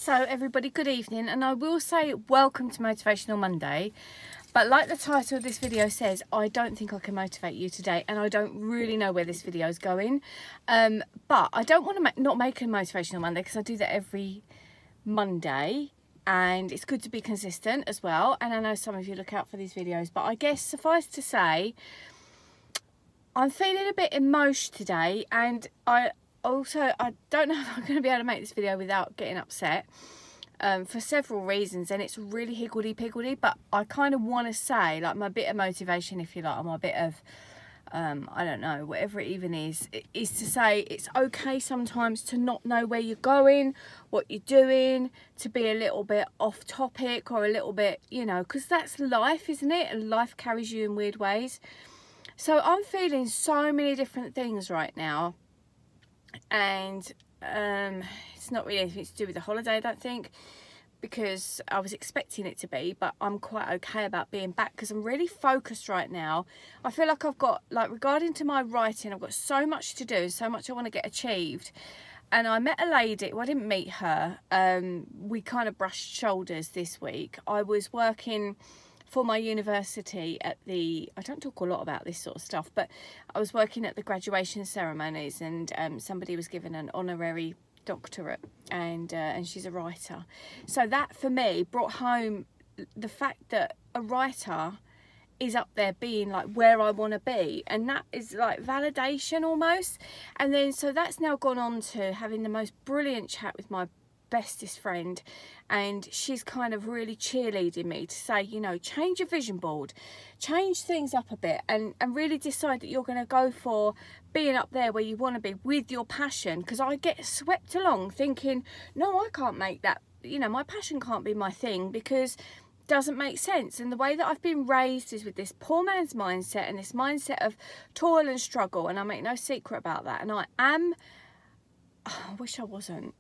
So everybody, good evening, and I will say welcome to Motivational Monday. But like the title of this video says, I don't think I can motivate you today, and I don't really know where this video is going. But I don't want to not make a Motivational Monday, because I do that every Monday, and it's good to be consistent as well. And I know some of you look out for these videos, but I guess suffice to say, I'm feeling a bit emotional today, and I don't know if I'm going to be able to make this video without getting upset for several reasons, and it's really higgledy-piggledy, but I kind of want to say, like, my bit of motivation, if you like, or my bit of, I don't know, whatever it even is to say it's okay sometimes to not know where you're going, what you're doing, to be a little bit off topic or a little bit, you know, because that's life, isn't it? And life carries you in weird ways. So I'm feeling so many different things right now. And it's not really anything to do with the holiday, I don't think, because I was expecting it to be, but I'm quite okay about being back because I'm really focused right now. I feel like I've got, like, regarding to my writing, I've got so much to do, so much I want to get achieved. And I met a lady, well, I didn't meet her, we kind of brushed shoulders this week. I was working for my university at the, I don't talk a lot about this sort of stuff, but I was working at the graduation ceremonies, and somebody was given an honorary doctorate, and she's a writer. So that for me brought home the fact that a writer is up there being like where I want to be, and that is like validation almost. And then so that's now gone on to having the most brilliant chat with my bestest friend, and she's kind of really cheerleading me to say, you know, change your vision board, change things up a bit, and really decide that you're going to go for being up there where you want to be with your passion. Because I get swept along thinking, no, I can't make that, you know, my passion can't be my thing because it doesn't make sense. And the way that I've been raised is with this poor man's mindset, and this mindset of toil and struggle, and I make no secret about that. And I am, oh, I wish I wasn't,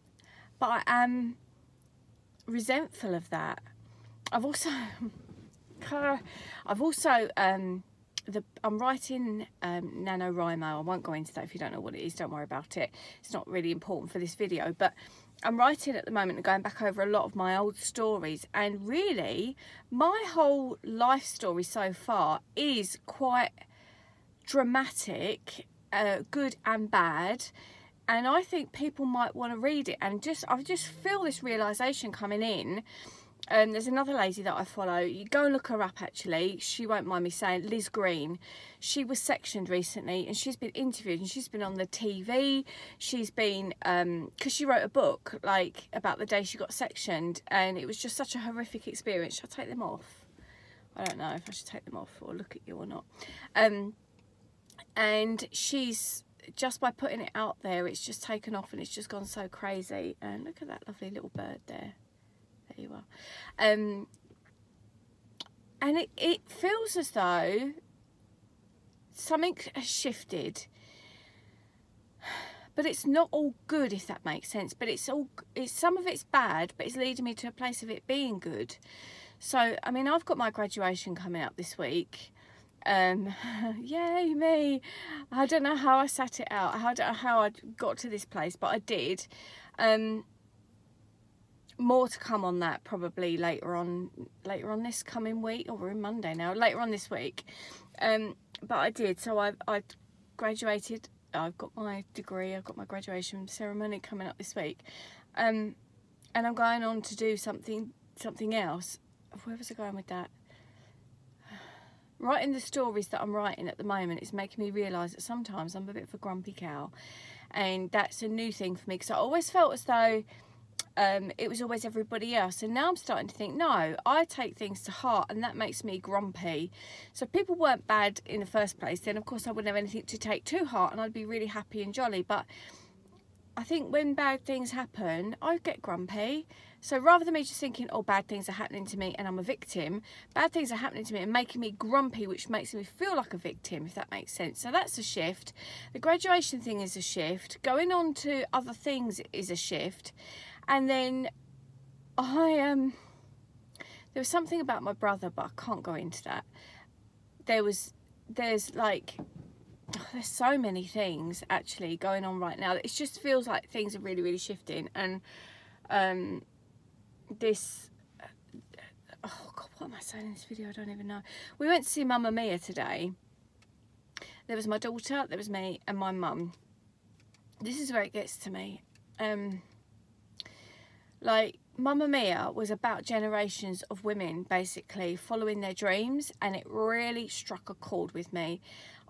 but I am resentful of that. I'm writing NaNoWriMo. I won't go into that if you don't know what it is, don't worry about it. It's not really important for this video, but I'm writing at the moment and going back over a lot of my old stories, and really my whole life story so far is quite dramatic, good and bad. And I think people might want to read it, and I just feel this realisation coming in. There's another lady that I follow, you go and look her up actually, she won't mind me saying, Liz Green. She was sectioned recently, and she's been interviewed, and she's been on the TV, she's been, because she wrote a book like about the day she got sectioned, and it was just such a horrific experience. Should I take them off? I don't know if I should take them off or look at you or not. And she's, just by putting it out there, it's just taken off, and it's just gone so crazy. And look at that lovely little bird there. There you are. And it feels as though something has shifted, but it's not all good, if that makes sense. But some of it's bad, but it's leading me to a place of it being good. So I mean, I've got my graduation coming up this week. Yay me. I don't know how I sat it out, I don't know how I got to this place, but I did. More to come on that probably later on this coming week, or we're in Monday now, later on this week. But I did, so I graduated, I've got my degree, I've got my graduation ceremony coming up this week, and I'm going on to do something else. Where was I going with that? Writing the stories that I'm writing at the moment is making me realise that sometimes I'm a bit of a grumpy cow, and that's a new thing for me, because I always felt as though it was always everybody else, and now I'm starting to think, no, I take things to heart, and that makes me grumpy. So if people weren't bad in the first place, then of course I wouldn't have anything to take to heart, and I'd be really happy and jolly. But I think when bad things happen, I get grumpy. So rather than me just thinking, oh, bad things are happening to me and I'm a victim, bad things are happening to me and making me grumpy, which makes me feel like a victim, if that makes sense. So that's a shift. The graduation thing is a shift. Going on to other things is a shift. And then there was something about my brother, but I can't go into that. There's so many things actually going on right now. It just feels like things are really shifting, and this, oh God, what am I saying in this video? I don't even know. We went to see Mamma Mia today. There was my daughter, there was me and my mum. This is where it gets to me. Like, Mamma Mia was about generations of women basically following their dreams, and it really struck a chord with me.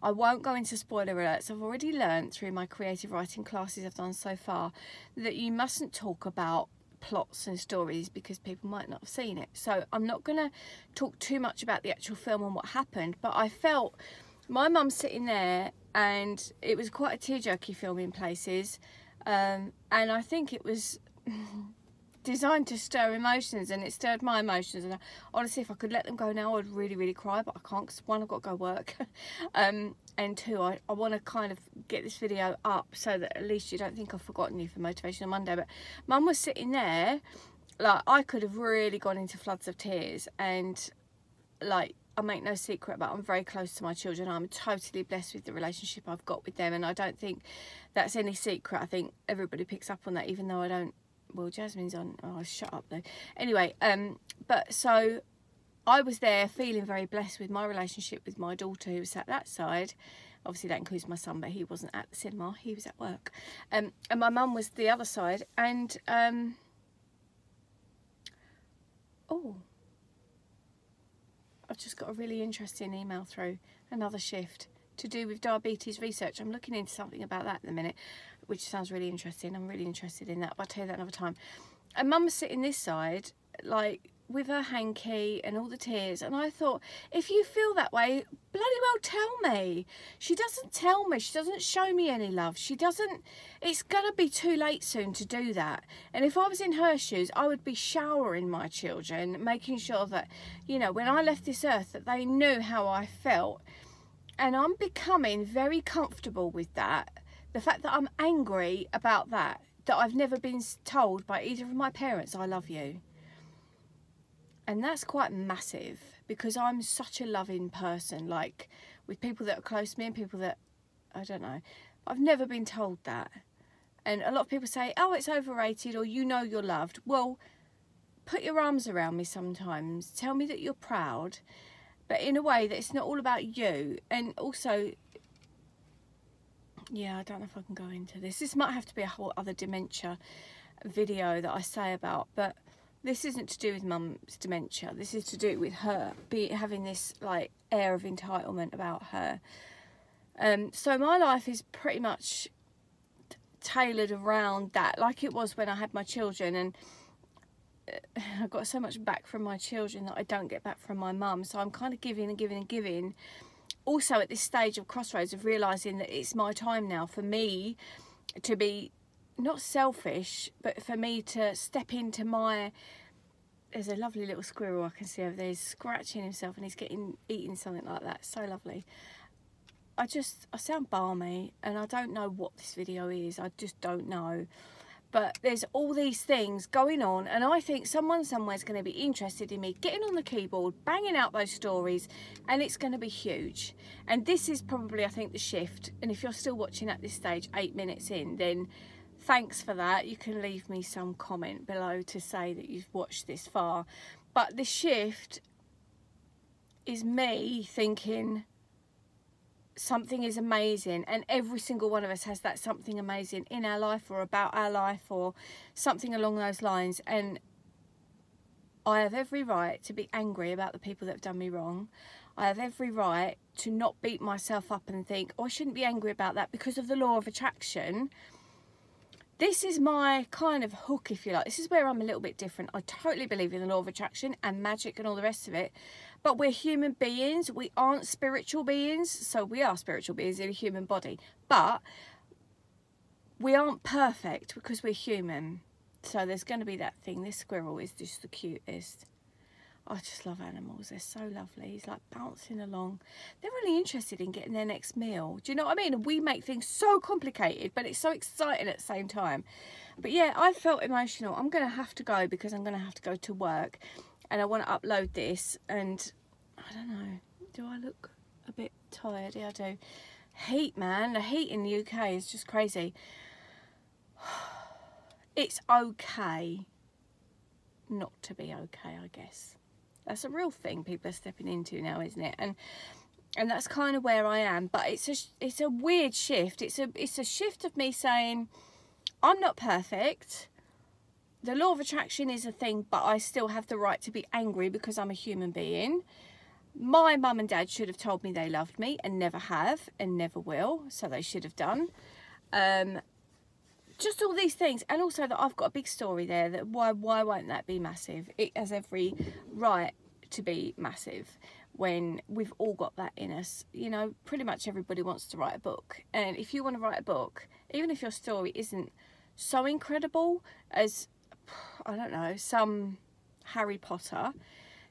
I won't go into spoiler alerts. I've already learned through my creative writing classes I've done so far that you mustn't talk about plots and stories because people might not have seen it. So I'm not going to talk too much about the actual film and what happened, but I felt my mum sitting there, and it was quite a tear-jerky film in places, and I think it was designed to stir emotions, and it stirred my emotions. And honestly, if I could let them go now, I'd really cry, but I can't, because one, I've got to go work, and two, I want to kind of get this video up so that at least you don't think I've forgotten you for Motivational Monday. But Mum was sitting there, like, I could have really gone into floods of tears, and like, I make no secret about I'm very close to my children. I'm totally blessed with the relationship I've got with them, and I don't think that's any secret. I think everybody picks up on that, even though I don't. Well, Jasmine's on. Oh, shut up though. Anyway, but so I was there feeling very blessed with my relationship with my daughter, who was at that side. Obviously that includes my son, but he wasn't at the cinema, he was at work. And my mum was the other side, and oh, I've just got a really interesting email through, another shift to do with diabetes research. I'm looking into something about that in a minute, which sounds really interesting. I'm really interested in that, but I'll tell you that another time. And Mum was sitting this side, like, with her hanky and all the tears, and I thought, if you feel that way, bloody well tell me. She doesn't tell me, she doesn't show me any love, she doesn't. It's gonna be too late soon to do that. And if I was in her shoes, I would be showering my children, making sure that, you know, when I left this earth, that they knew how I felt. And I'm becoming very comfortable with that, the fact that I'm angry about that I've never been told by either of my parents, I love you. And that's quite massive, because I'm such a loving person, like, with people that are close to me and people that, I don't know. I've never been told that. And a lot of people say, oh, it's overrated, or you know you're loved. Well, put your arms around me sometimes. Tell me that you're proud, but in a way that it's not all about you. And also, yeah, I don't know if I can go into this. This might have to be a whole other dementia video that I say about, but this isn't to do with Mum's dementia. This is to do with her having this, like, air of entitlement about her. So my life is pretty much tailored around that, like it was when I had my children, and I got so much back from my children that I don't get back from my mum. So I'm kind of giving and giving and giving. Also at this stage of crossroads of realising that it's my time now for me to be not selfish, but for me to step into my... There's a lovely little squirrel I can see over there. He's scratching himself and he's eating something like that. So lovely. I sound balmy, and I don't know what this video is. I just don't know. But there's all these things going on, and I think someone somewhere is going to be interested in me getting on the keyboard, banging out those stories, and it's going to be huge. And this is probably, I think, the shift. And if you're still watching at this stage, 8 minutes in, then thanks for that. You can leave me some comment below to say that you've watched this far. But the shift is me thinking something is amazing, and every single one of us has that something amazing in our life or about our life or something along those lines. And I have every right to be angry about the people that have done me wrong. I have every right to not beat myself up and think, oh, I shouldn't be angry about that because of the law of attraction. This is my kind of hook, if you like. This is where I'm a little bit different. I totally believe in the law of attraction and magic and all the rest of it. But we're human beings. We aren't spiritual beings. So we are spiritual beings in a human body. But we aren't perfect because we're human. So there's going to be that thing. This squirrel is just the cutest. I just love animals. They're so lovely. He's like bouncing along. They're really interested in getting their next meal. Do you know what I mean? And we make things so complicated, but it's so exciting at the same time. But yeah, I felt emotional. I'm going to have to go because I'm going to have to go to work. And I want to upload this. And I don't know. Do I look a bit tired? Yeah, I do. Heat, man. The heat in the UK is just crazy. It's okay not to be okay, I guess. That's a real thing people are stepping into now, isn't it? And that's kind of where I am. But it's a weird shift. It's a shift of me saying, I'm not perfect. The law of attraction is a thing, but I still have the right to be angry because I'm a human being. My mum and dad should have told me they loved me, and never have and never will, so they should have done. Just all these things, and also that I've got a big story there, that why won't that be massive? It has every right to be massive when we've all got that in us. You know, pretty much everybody wants to write a book, and if you want to write a book, even if your story isn't so incredible as, I don't know, some Harry Potter,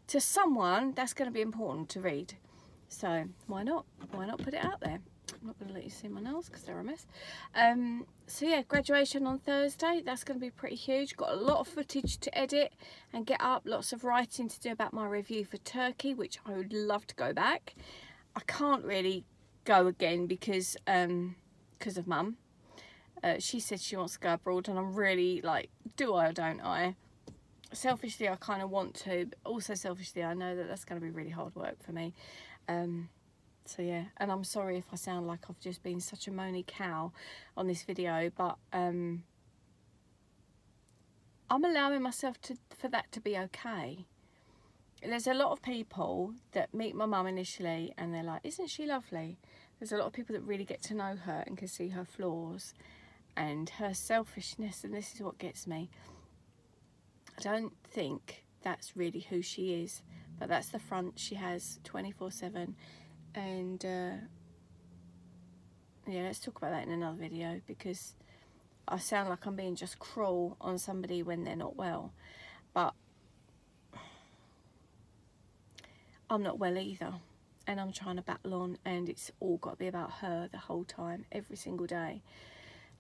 to someone that's going to be important to read. So why not put it out there? I'm not going to let you see my nails because they're a mess. So yeah, graduation on Thursday. That's going to be pretty huge. Got a lot of footage to edit and get up. Lots of writing to do about my review for Turkey, which I would love to go back. I can't really go again because of Mum. She said she wants to go abroad, and I'm really like, do I or don't I? Selfishly, I kind of want to, but also selfishly, I know that that's going to be really hard work for me. So yeah, and I'm sorry if I sound like I've just been such a moany cow on this video, but I'm allowing myself for that to be okay. There's a lot of people that meet my mum initially and they're like, isn't she lovely? There's a lot of people that really get to know her and can see her flaws and her selfishness, and this is what gets me. I don't think that's really who she is, but that's the front she has 24/7. And yeah, let's talk about that in another video, because I sound like I'm being just cruel on somebody when they're not well, but I'm not well either, and I'm trying to battle on, and it's all got to be about her the whole time, every single day.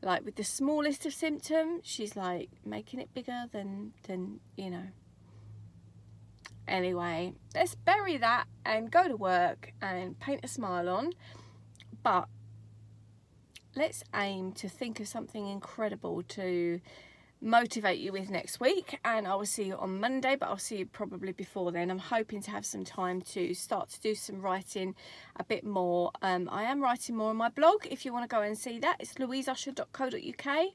Like with the smallest of symptoms, she's like making it bigger than you know. Anyway, let's bury that and go to work and paint a smile on. But let's aim to think of something incredible to motivate you with next week. And I will see you on Monday, but I'll see you probably before then. I'm hoping to have some time to start to do some writing a bit more. I am writing more on my blog. If you want to go and see that, it's louiseusher.co.uk.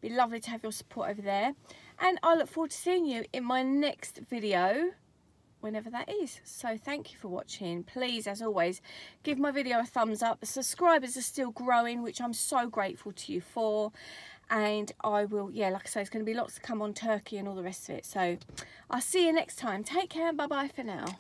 Be lovely to have your support over there. And I look forward to seeing you in my next video, whenever that is. So thank you for watching. Please, as always, give my video a thumbs up. The subscribers are still growing, which I'm so grateful to you for. And I will, yeah, like I say, it's going to be lots to come on Turkey and all the rest of it. So I'll see you next time. Take care. Bye bye for now.